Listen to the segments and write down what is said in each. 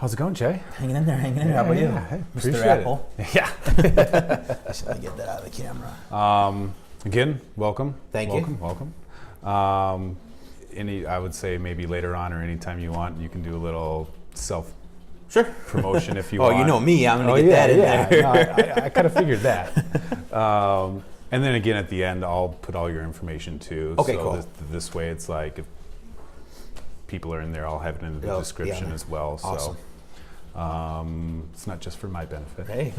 How's it going, Jay? Hanging in there. How about you? Hey, Mr. Apple? Yeah. I should get that out of the camera. Again, welcome. Thank you. you. Welcome. I would say maybe later on or anytime you want, you can do a little Sure. promotion if you Oh, want. you know me. I'm going to get that in there. No, I kind of figured that. And then again, at the end, I'll put all your information too. Okay, so cool. This way, it's like if people are in there, I'll have it in the description as well. Awesome. So it's not just for my benefit. Hey,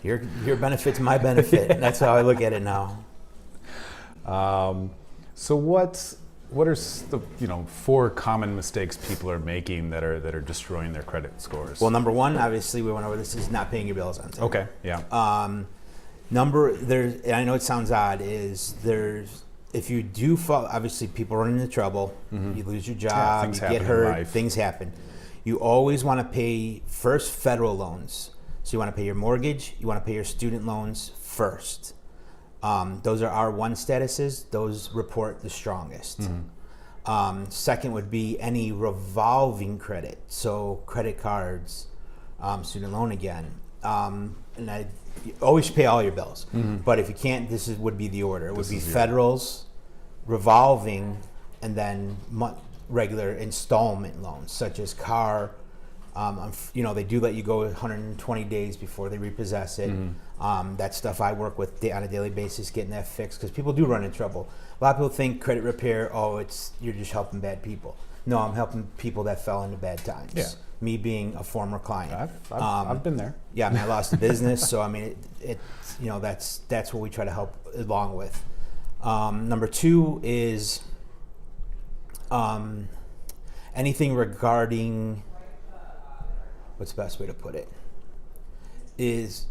your benefit's my benefit. That's how I look at it now. So what are the 4 common mistakes people are making that are destroying their credit scores? Well, number one, obviously, we went over this, is not paying your bills on time. Okay, yeah. And I know it sounds odd, if you do fall, obviously people run into trouble, you lose your job, you get hurt, things happen. You always want to pay first federal loans. So you want to pay your mortgage, you want to pay your student loans first. Those are R1 statuses, those report the strongest. Second would be any revolving credit, so credit cards, student loan again. You always pay all your bills, but if you can't, would be the order. It would be federals, revolving, and then regular installment loans, such as car. They do let you go 120 days before they repossess it. That stuff I work with on a daily basis, getting that fixed, because people do run into trouble. A lot of people think credit repair, you're just helping bad people. No, I'm helping people that fell into bad times. Yeah. Me being a former client. I've been there. Yeah, I mean, I lost the business, so I mean, that's what we try to help along with. Number 2 is anything regarding, what's the best way to put it, is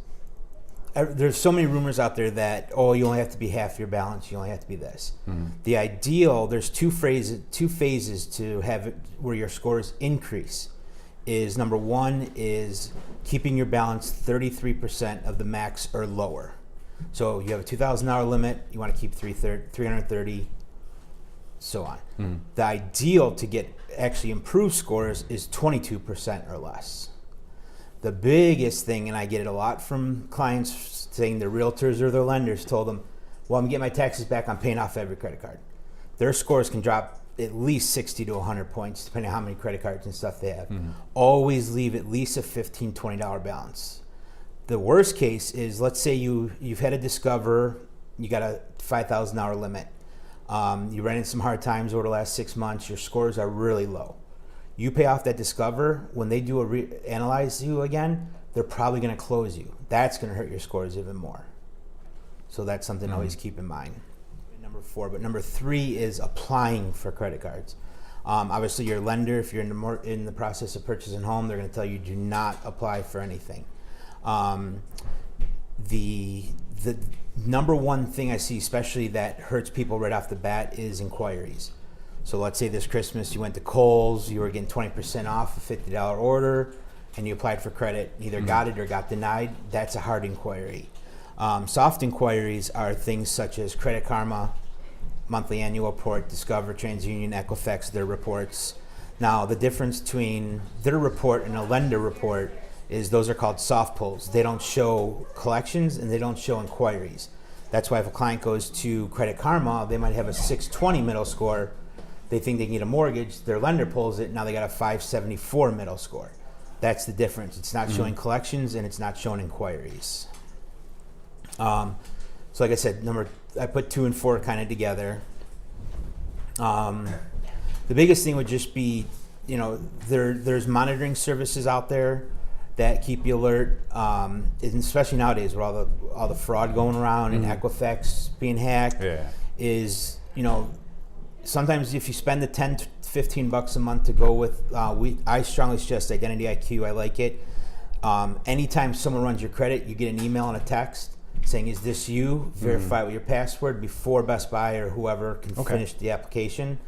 there's so many rumors out there that, you only have to be half your balance, you only have to be this. The ideal, there's two phases to have it where your scores increase. Is number 1 is keeping your balance 33% of the max or lower. So you have a $2,000 limit, you want to keep 330, so on. The ideal to get actually improved scores is 22% or less. The biggest thing, and I get it a lot from clients saying their realtors or their lenders told them, well, I'm getting my taxes back, I'm paying off every credit card. Their scores can drop at least 60 to 100 points, depending on how many credit cards and stuff they have. Always leave at least a $15, $20 balance. The worst case is, let's say you've had a Discover, you got a $5,000 limit. You ran into some hard times over the last 6 months, your scores are really low. You pay off that Discover, when they do analyze you again, they're probably going to close you. That's going to hurt your scores even more. So that's something to always keep in mind. Number 4, but number 3 is applying for credit cards. Obviously, your lender, if you're in the process of purchasing a home, they're going to tell you do not apply for anything. The number 1 thing I see, especially that hurts people right off the bat, is inquiries. So let's say this Christmas you went to Kohl's, you were getting 20% off a $50 order, and you applied for credit, either got it or got denied. That's a hard inquiry. Soft inquiries are things such as Credit Karma, monthly annual report, Discover, TransUnion, Equifax, their reports. Now, the difference between their report and a lender report is those are called soft pulls. They don't show collections and they don't show inquiries. That's why if a client goes to Credit Karma, they might have a 620 middle score. They think they can get a mortgage. Their lender pulls it. Now they got a 574 middle score. That's the difference. It's not showing collections and it's not showing inquiries. So like I said, I put 2 and 4 kind of together. The biggest thing would just be, there's monitoring services out there that keep you alert, and especially nowadays with all the fraud going around and Equifax being hacked. Is sometimes if you spend the $10 to $15 a month to go with, I strongly suggest Identity IQ. I like it. Anytime someone runs your credit, you get an email and a text saying, is this you? Verify with your password before Best Buy or whoever can finish the application.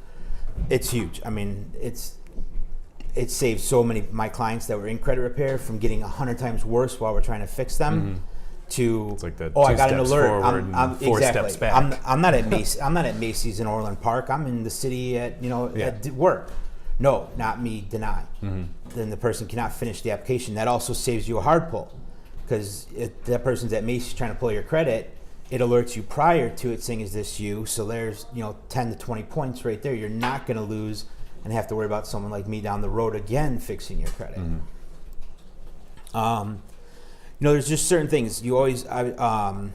It's huge. I mean, it saved so many of my clients that were in credit repair from getting 100 times worse while we're trying to fix them to, it's like the I got an alert. I'm 4 exactly. steps back. I'm not at Macy's in Orland Park. I'm in the city at work. no, not me, deny. Then the person cannot finish the application. That also saves you a hard pull, because if that person's at Macy's trying to pull your credit, it alerts you prior to it saying, is this you? So there's 10 to 20 points right there. You're not going to lose and have to worry about someone like me down the road again fixing your credit. There's just certain things you always, a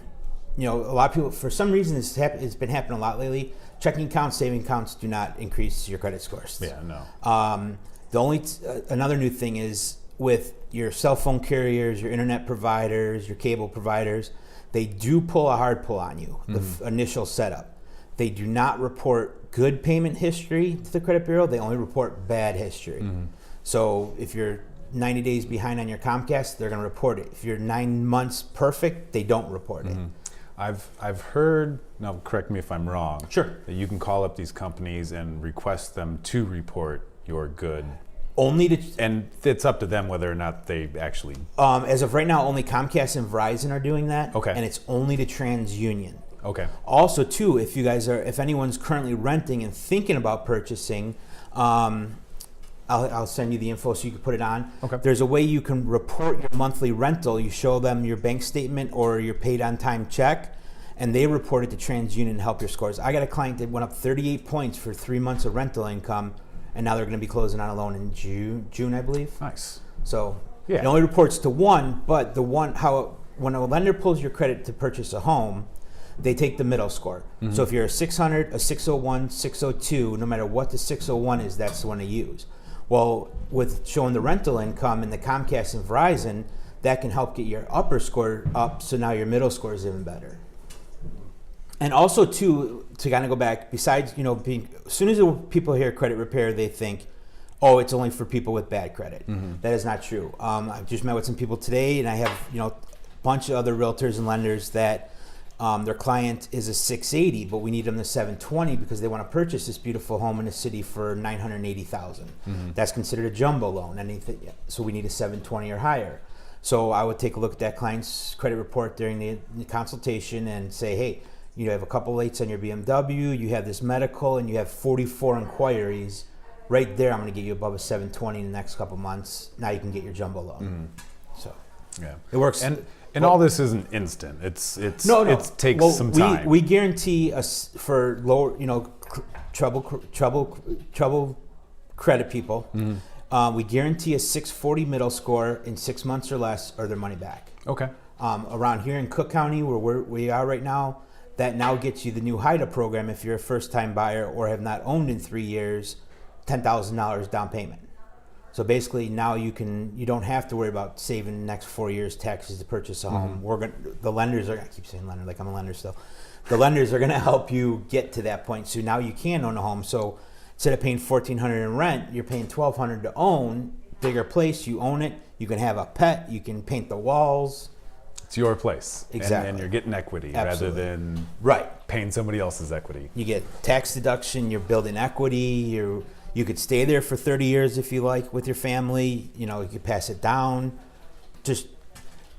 lot of people, for some reason, it's been happening a lot lately. Checking accounts, saving accounts do not increase your credit scores. Yeah, no. The only another new thing is with your cell phone carriers, your internet providers, your cable providers, they do pull a hard pull on you, the initial setup. They do not report good payment history to the credit bureau. They only report bad history. So if you're 90 days behind on your Comcast, they're going to report it. If you're 9 months perfect, they don't report it. I've heard, now correct me if I'm wrong, Sure. that you can call up these companies and request them to report your good. Only to And it's up to them whether or not they actually. as of right now, only Comcast and Verizon are doing that. Okay. And it's only to TransUnion. Okay. Also, too, if anyone's currently renting and thinking about purchasing, I'll send you the info so you can put it on. Okay. There's a way you can report your monthly rental. You show them your bank statement or your paid on time check, and they report it to TransUnion to help your scores. I got a client that went up 38 points for 3 months of rental income, and now they're going to be closing on a loan in June, I believe. Nice. So Yeah. it only reports to one, but when a lender pulls your credit to purchase a home, they take the middle score. So if you're a 600, a 601, 602, no matter what the 601 is, that's the one to use. Well, with showing the rental income and the Comcast and Verizon, that can help get your upper score up, so now your middle score is even better. And also, too, to kind of go back, besides, as soon as people hear credit repair, they think, oh, it's only for people with bad credit. That is not true. I just met with some people today, and I have, a bunch of other realtors and lenders that their client is a 680, but we need them to 720 because they want to purchase this beautiful home in the city for $980,000. That's considered a jumbo loan. So we need a 720 or higher. So I would take a look at that client's credit report during the consultation and say, hey, you have a couple lates on your BMW, you have this medical, and you have 44 inquiries. Right there, I'm going to get you above a 720 in the next couple months. Now you can get your jumbo loan. So Yeah. it works. And all this isn't instant. It takes Well, some time. We guarantee us for lower, trouble credit people. We guarantee a 640 middle score in 6 months or less, or their money back. Okay. Around here in Cook County, where we are right now, that now gets you the new HIDA program if you're a first-time buyer or have not owned in 3 years, $10,000 down payment. So basically, now you don't have to worry about saving the next 4 years taxes to purchase a home. The lenders are, I keep saying lender like I'm a lender still. The lenders are going to help you get to that point. So now you can own a home. So instead of paying $1,400 in rent, you're paying $1,200 to own. Bigger place, you own it. You can have a pet. You can paint the walls. It's your place. Exactly. And you're getting equity Absolutely. rather than Right. paying somebody else's equity. You get tax deduction. You're building equity. You could stay there for 30 years if you like with your family. You could pass it down. Just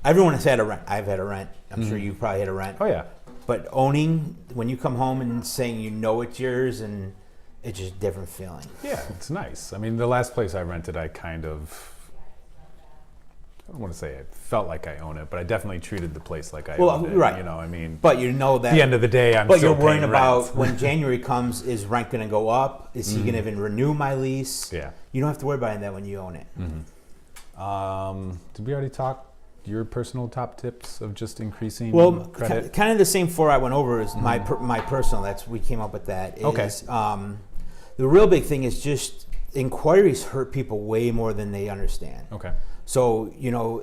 everyone has had a rent. I've had a rent. I'm sure you've probably had a rent. Oh, yeah. But owning, when you come home and saying it's yours, and it's just a different feeling. Yeah, it's nice. I mean, the last place I rented, I don't want to say I felt like I own it, but I definitely treated the place like I owned it. Right. But that. At the end of the day, I'm But still you're worrying paying about rent. when January comes, is rent going to go up? Is he going to even renew my lease? Yeah. You don't have to worry about that when you own it. Did we already talk your personal top tips of just increasing Well, credit? kind of the same four I went over is my personal. We came up with that. Okay. The real big thing is just inquiries hurt people way more than they understand. Okay. So,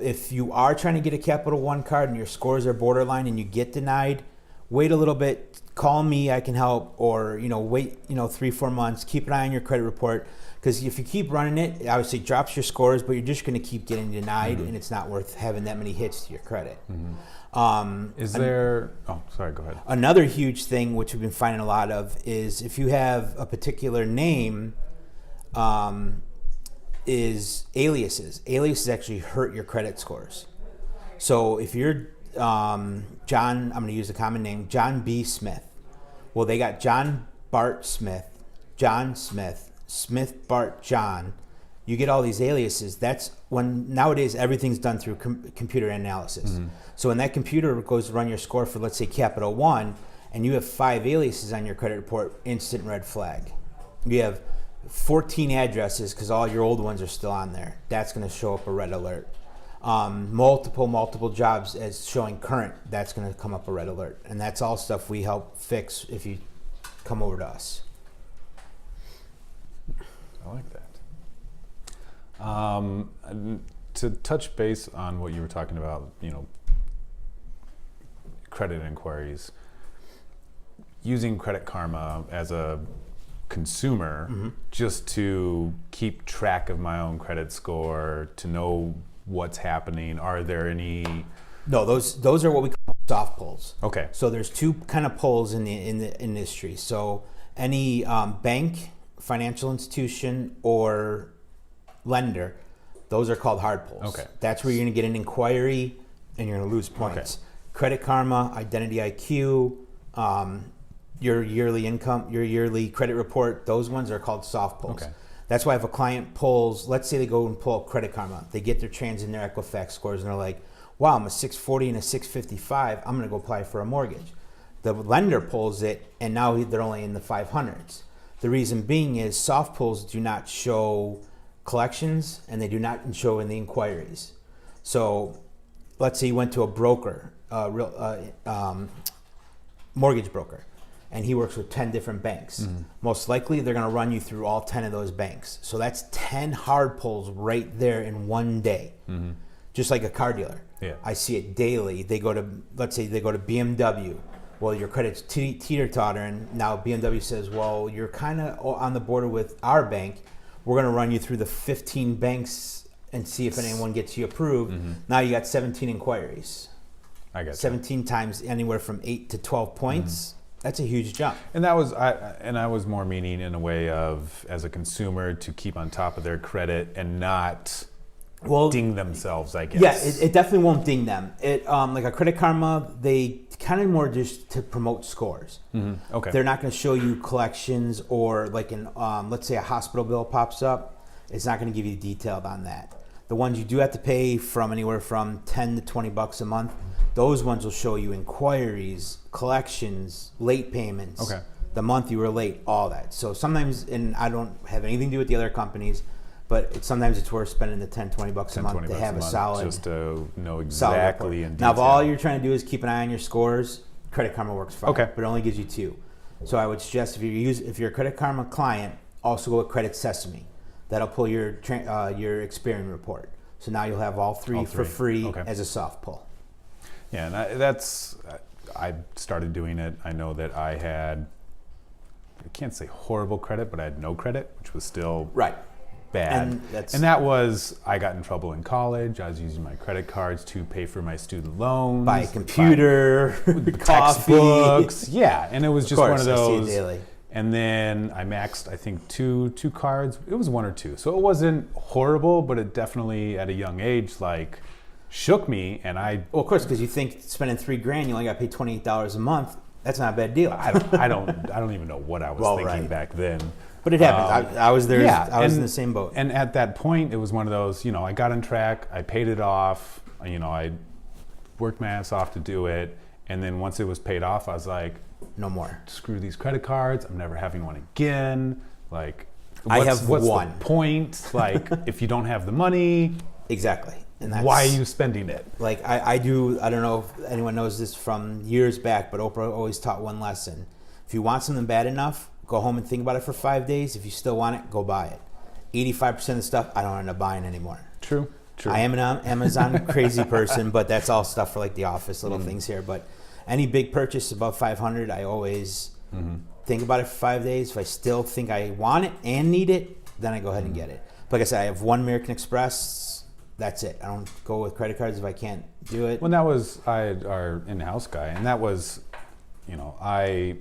if you are trying to get a Capital One card and your scores are borderline and you get denied, wait a little bit, call me, I can help, or, wait, 3-4 months, keep an eye on your credit report, because if you keep running it, obviously it drops your scores, but you're just going to keep getting denied, and it's not worth having that many hits to your credit. Sorry, go ahead. Another huge thing, which we've been finding a lot of, is if you have a particular name, is aliases. Aliases actually hurt your credit scores. So if you're John, I'm going to use a common name, John B. Smith. Well, they got John Bart Smith, John Smith, Smith, Bart, John, you get all these aliases. That's when nowadays everything's done through computer analysis. So when that computer goes to run your score for, let's say, Capital One, and you have 5 aliases on your credit report, instant red flag. You have 14 addresses because all your old ones are still on there. That's going to show up a red alert. Multiple jobs as showing current, that's going to come up a red alert. And that's all stuff we help fix if you come over to us. I like that. And to touch base on what you were talking about, credit inquiries, using Credit Karma as a consumer just to keep track of my own credit score, to know what's happening. Are there any? No, those are what we call soft pulls. Okay. So there's 2 kind of pulls in the industry. So any bank, financial institution, or lender, those are called hard pulls. Okay. That's where you're going to get an inquiry and you're going to lose points. Okay. Credit Karma, Identity IQ, your yearly income, your yearly credit report, those ones are called soft pulls. Okay. That's why if a client pulls, let's say they go and pull up Credit Karma, they get their trans and their Equifax scores and they're like, wow, I'm a 640 and a 655, I'm going to go apply for a mortgage. The lender pulls it and now they're only in the 500s. The reason being is soft pulls do not show collections and they do not show in the inquiries. So let's say you went to a broker, mortgage broker, and he works with 10 different banks. Most likely they're going to run you through all 10 of those banks. So that's 10 hard pulls right there in one day. Just like a car dealer. Yeah. I see it daily. They go to, let's say they go to BMW. Well, your credit's teeter-totter, and now BMW says, well, you're kind of on the border with our bank. We're going to run you through the 15 banks and see if anyone gets you approved. Now you got 17 inquiries. I got 17 times anywhere from 8 to 12 points. That's a huge jump. And that was, I was more meaning in a way of, as a consumer, to keep on top of their credit and not ding themselves, I guess. Yeah, it definitely won't ding them. It like a Credit Karma, they kind of more just to promote scores. Okay. They're not going to show you collections, or like an let's say a hospital bill pops up. It's not going to give you detailed on that. The ones you do have to pay from anywhere from $10 to $20 a month, those ones will show you inquiries, collections, late payments, Okay. the month you were late, all that. So sometimes, and I don't have anything to do with the other companies, but sometimes it's worth spending the $10, $20 a month to have a solid, just to know solid exactly report. in detail. Now, if all you're trying to do is keep an eye on your scores, Credit Karma works fine. Okay. But it only gives you 2. So I would suggest if you're a Credit Karma client, also go with Credit Sesame. That'll pull your Experian report. So now you'll have all three for free as a soft pull. Yeah, and I started doing it. I know that I can't say horrible credit, but I had no credit, which was still bad. And that was, I got in trouble in college. I was using my credit cards to pay for my student loans. Buy a computer, coffee. Textbooks. Yeah, and it was just one of those. I see it daily. And then I maxed, I think, two cards. It was 1 or 2. So it wasn't horrible, but it definitely, at a young age, shook me. And well, of course, because you think spending $3,000, you only got to pay $28 a month. That's not a bad deal. I don't even know what I was thinking back then. But it happens. I was there. Yeah, I was in the same boat. And at that point, it was one of those, I got on track. I paid it off. I worked my ass off to do it. And then once it was paid off, I was like, no more. Screw these credit cards. I'm never having one again. I have what's one. The point? If you don't have the money. Exactly. And why are you spending it? I don't know if anyone knows this from years back, but Oprah always taught one lesson. If you want something bad enough, go home and think about it for 5 days. If you still want it, go buy it. 85% of the stuff I don't end up buying anymore. True. I am an Amazon crazy person, but that's all stuff for the office, little things here. But any big purchase above $500, I always think about it for 5 days. If I still think I want it and need it, then I go ahead and get it. Like I said, I have one American Express. That's it. I don't go with credit cards if I can't do it. Well, that was our in-house guy, and that was, I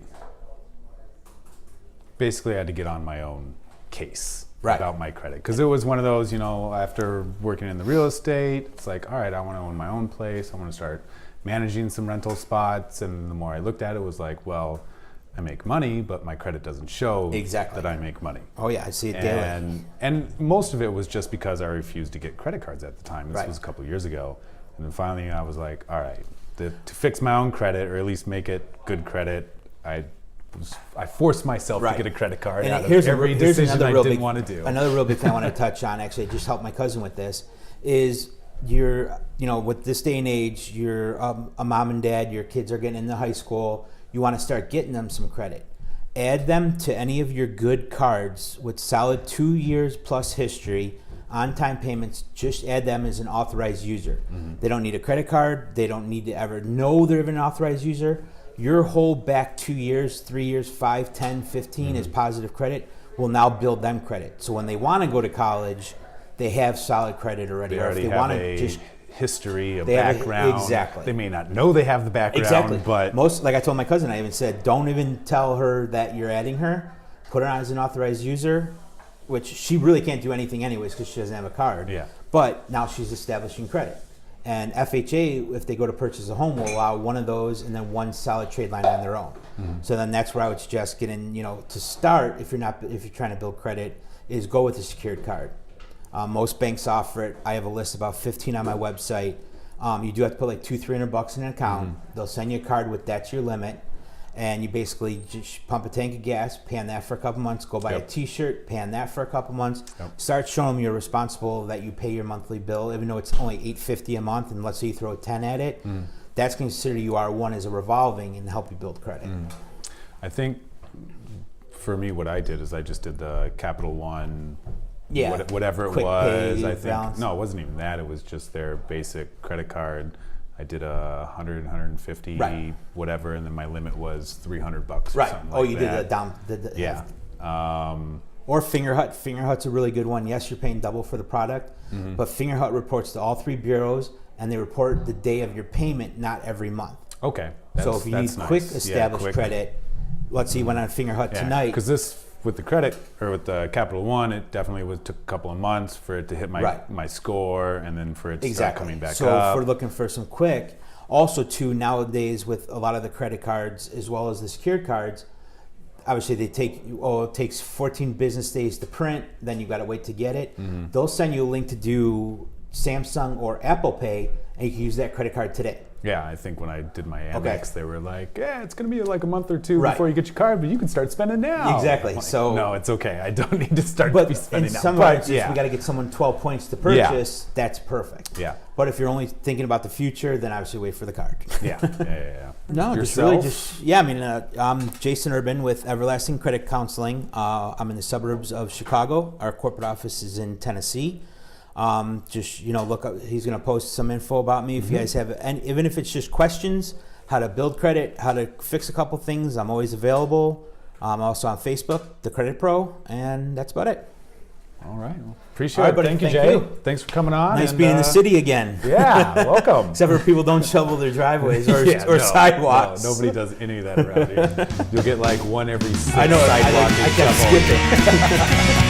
basically had to get on my own case about my credit, because it was one of those, after working in the real estate, it's like, all right, I want to own my own place. I want to start managing some rental spots, and the more I looked at it, was like, well, I make money, but my credit doesn't show that I make money. Oh yeah, I see it daily. And most of it was just because I refused to get credit cards at the time. This was a couple of years ago. And then finally I was like, all right, to fix my own credit, or at least make it good credit, I forced myself to get a credit card out of every decision I didn't want to do. Another real big thing I want to touch on, actually, I just helped my cousin with this, is with this day and age, you're a mom and dad, your kids are getting into high school, you want to start getting them some credit. Add them to any of your good cards with solid 2 years plus history, on-time payments. Just add them as an authorized user. They don't need a credit card. They don't need to ever know they're an authorized user. Your whole back 2 years, 3 years, 5, 10, 15 as positive credit will now build them credit. So when they want to go to college, they have solid credit already. They already have a history, a they background. Exactly. They may not know they have the background, but like I told my cousin, I even said, don't even tell her that you're adding her. Put her on as an authorized user, which she really can't do anything anyways because she doesn't have a card. Yeah. But now she's establishing credit. And FHA, if they go to purchase a home, will allow one of those and then one solid trade line on their own. So then that's where I would suggest getting, to start, if you're trying to build credit, is go with a secured card. Most banks offer it. I have a list about 15 on my website. You do have to put like $200-$300 in an account. They'll send you a card with that's your limit, and you basically just pump a tank of gas, pay on that for a couple months, go buy a T-shirt, pay on that for a couple months. Start showing them you're responsible, that you pay your monthly bill, even though it's only $850 a month, and let's say you throw a 10 at it. That's considered you are one as a revolving and help you build credit. I think for me, what I did is I just did the Capital One. Whatever it was, I think. Balance. No, it wasn't even that. It was just their basic credit card. I did 100, 150, whatever, and then my limit was $300 or something like that. You did the down. Or Fingerhut. Fingerhut's a really good one. Yes, you're paying double for the product, but Fingerhut reports to all three bureaus, and they report the day of your payment, not every month. Okay. So if you need quick established credit, let's say you went on Fingerhut tonight. Because this, with the credit, or with the Capital One, it definitely took a couple of months for it to hit my score, and then for it to start coming back up. So if we're looking for some quick, also too, nowadays with a lot of the credit cards as well as the secured cards, obviously it takes 14 business days to print, then you got to wait to get it. They'll send you a link to do Samsung or Apple Pay, and you can use that credit card today. Yeah, I think when I did my Amex, they were like, it's going to be like a month or two before you get your card, but you can start spending now. Exactly. Like, so no, it's okay. I don't need to start spending now. Some cards, we got to get someone 12 points to purchase, that's perfect. Yeah. But if you're only thinking about the future, then obviously wait for the card. Yeah. No, I'm Jason Urban with Everlasting Credit Counseling. I'm in the suburbs of Chicago. Our corporate office is in Tennessee. Look up, he's going to post some info about me if you guys have, and even if it's just questions, how to build credit, how to fix a couple things, I'm always available. I'm also on Facebook, The Credit Pro, and that's about it. All right. Well, appreciate it. Thank you, Jay. Thanks for coming on. Nice being in the city again. Yeah, welcome. Except for people don't shovel their driveways or sidewalks. No, nobody does any of that around here. You'll get like one every 6 I know. sidewalks. I kept skipping.